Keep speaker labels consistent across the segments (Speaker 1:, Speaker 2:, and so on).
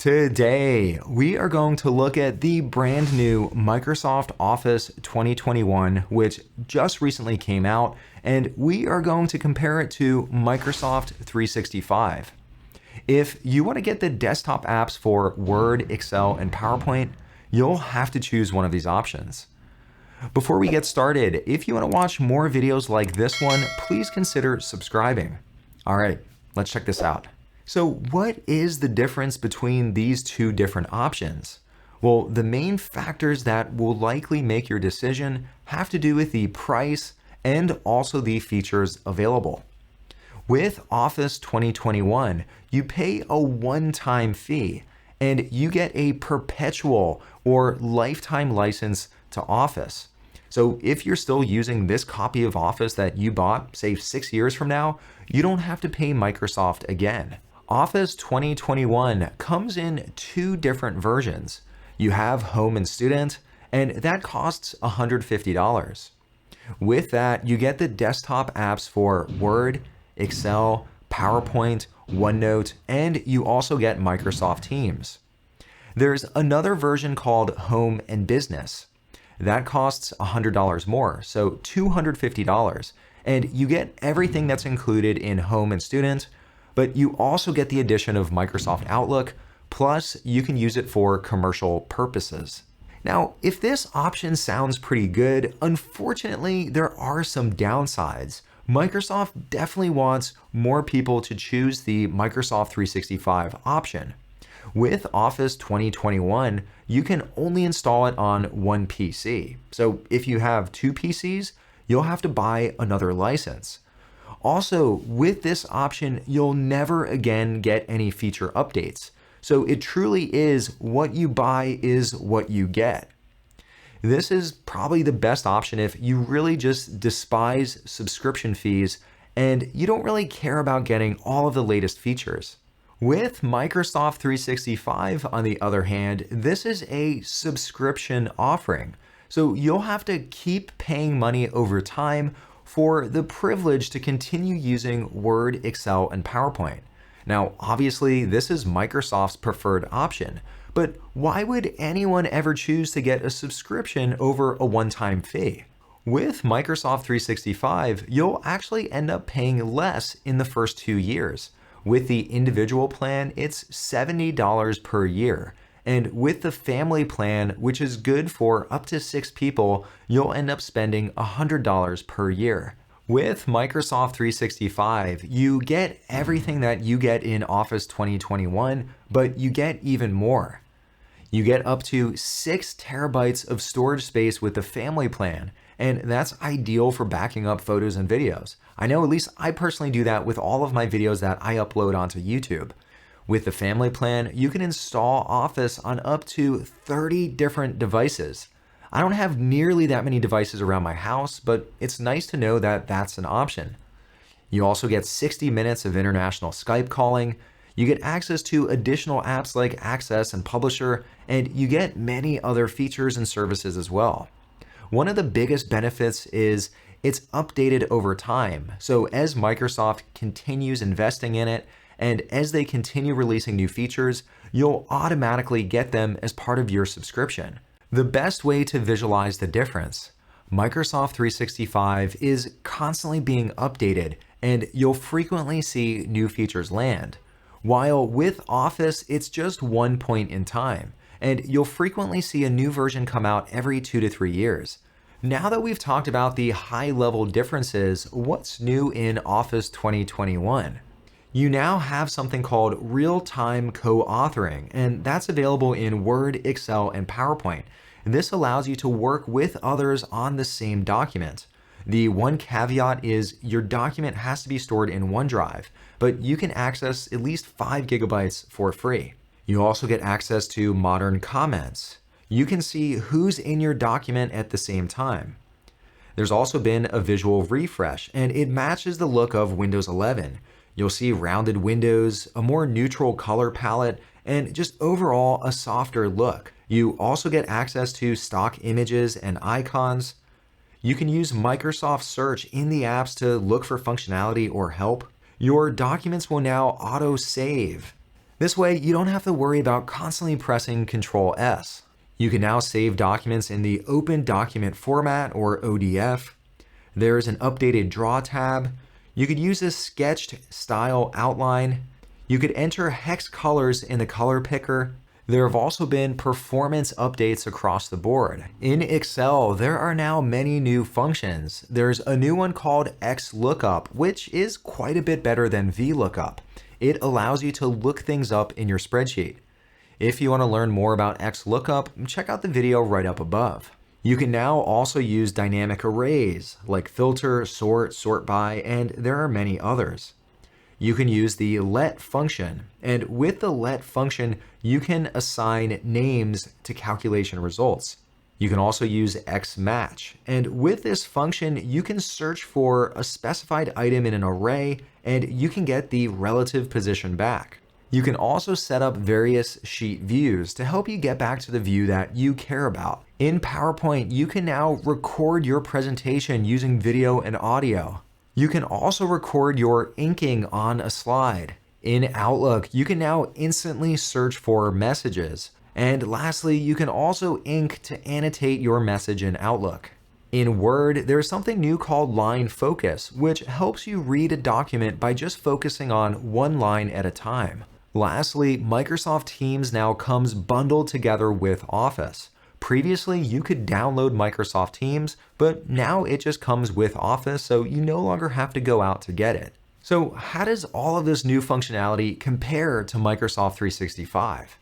Speaker 1: Today, we are going to look at the brand new Microsoft Office 2021, which just recently came out, and we are going to compare it to Microsoft 365. If you want to get the desktop apps for Word, Excel, and PowerPoint, you'll have to choose one of these options. Before we get started, if you want to watch more videos like this one, please consider subscribing. All right, let's check this out. So what is the difference between these two different options? Well, the main factors that will likely make your decision have to do with the price and also the features available. With Office 2021, you pay a one-time fee and you get a perpetual or lifetime license to Office. So if you're still using this copy of Office that you bought, say 6 years from now, you don't have to pay Microsoft again. Office 2021 comes in two different versions. You have Home and Student, and that costs $150. With that, you get the desktop apps for Word, Excel, PowerPoint, OneNote, and you also get Microsoft Teams. There's another version called Home and Business. That costs $100 more, so $250, and you get everything that's included in Home and Student, but you also get the addition of Microsoft Outlook, plus you can use it for commercial purposes. Now, if this option sounds pretty good, unfortunately, there are some downsides. Microsoft definitely wants more people to choose the Microsoft 365 option. With Office 2021, you can only install it on one PC. So if you have two PCs, you'll have to buy another license. Also, with this option, you'll never again get any feature updates. So it truly is what you buy is what you get. This is probably the best option if you really just despise subscription fees and you don't really care about getting all of the latest features. With Microsoft 365, on the other hand, this is a subscription offering. So you'll have to keep paying money over time for the privilege to continue using Word, Excel, and PowerPoint. Now, obviously, this is Microsoft's preferred option, but why would anyone ever choose to get a subscription over a one-time fee? With Microsoft 365, you'll actually end up paying less in the first 2 years. With the individual plan, it's $70 per year. And with the family plan, which is good for up to 6 people, you'll end up spending $100 per year. With Microsoft 365, you get everything that you get in Office 2021, but you get even more. You get up to 6 terabytes of storage space with the family plan, and that's ideal for backing up photos and videos. I know at least I personally do that with all of my videos that I upload onto YouTube. With the family plan, you can install Office on up to 30 different devices. I don't have nearly that many devices around my house, but it's nice to know that that's an option. You also get 60 minutes of international Skype calling. You get access to additional apps like Access and Publisher, and you get many other features and services as well. One of the biggest benefits is it's updated over time. So as Microsoft continues investing in it, and as they continue releasing new features, you'll automatically get them as part of your subscription. The best way to visualize the difference: Microsoft 365 is constantly being updated, and you'll frequently see new features land. While with Office, it's just one point in time, and you'll frequently see a new version come out every 2 to 3 years. Now that we've talked about the high-level differences, what's new in Office 2021? You now have something called real-time co-authoring, and that's available in Word, Excel, and PowerPoint. This allows you to work with others on the same document. The one caveat is your document has to be stored in OneDrive, but you can access at least 5 gigabytes for free. You also get access to modern comments. You can see who's in your document at the same time. There's also been a visual refresh, and it matches the look of Windows 11. You'll see rounded windows, a more neutral color palette, and just overall a softer look. You also get access to stock images and icons. You can use Microsoft Search in the apps to look for functionality or help. Your documents will now auto-save. This way, you don't have to worry about constantly pressing Ctrl S. You can now save documents in the Open Document Format or ODF. There's an updated Draw tab. You could use a sketched style outline. You could enter hex colors in the color picker. There have also been performance updates across the board. In Excel, there are now many new functions. There's a new one called XLOOKUP, which is quite a bit better than VLOOKUP. It allows you to look things up in your spreadsheet. If you want to learn more about XLOOKUP, check out the video right up above. You can now also use dynamic arrays like filter, sort by, and there are many others. You can use the let function, and with the let function, you can assign names to calculation results. You can also use xmatch, and with this function, you can search for a specified item in an array, and you can get the relative position back. You can also set up various sheet views to help you get back to the view that you care about. In PowerPoint, you can now record your presentation using video and audio. You can also record your inking on a slide. In Outlook, you can now instantly search for messages. And lastly, you can also ink to annotate your message in Outlook. In Word, there's something new called line focus, which helps you read a document by just focusing on one line at a time. Lastly, Microsoft Teams now comes bundled together with Office. Previously, you could download Microsoft Teams, but now it just comes with Office, so you no longer have to go out to get it. So how does all of this new functionality compare to Microsoft 365?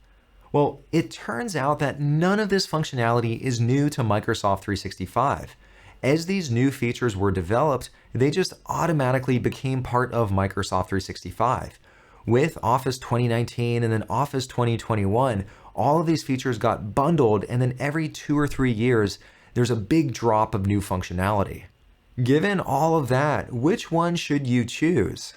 Speaker 1: Well, it turns out that none of this functionality is new to Microsoft 365. As these new features were developed, they just automatically became part of Microsoft 365. With Office 2019 and then Office 2021, all of these features got bundled, and then every 2 or 3 years, there's a big drop of new functionality. Given all of that, which one should you choose?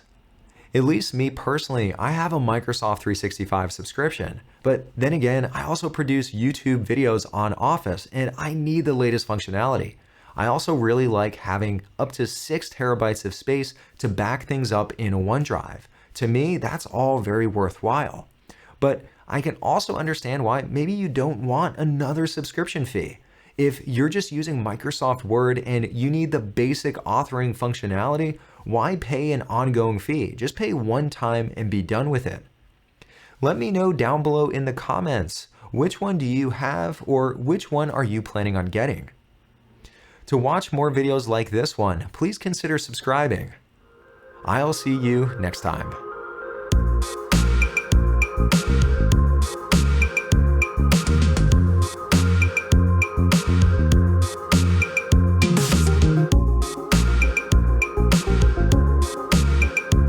Speaker 1: At least me personally, I have a Microsoft 365 subscription, but then again, I also produce YouTube videos on Office, and I need the latest functionality. I also really like having up to 6 terabytes of space to back things up in OneDrive. To me, that's all very worthwhile. But I can also understand why maybe you don't want another subscription fee. If you're just using Microsoft Word and you need the basic authoring functionality, why pay an ongoing fee? Just pay one time and be done with it. Let me know down below in the comments, which one do you have, or which one are you planning on getting? To watch more videos like this one, please consider subscribing. I'll see you next time.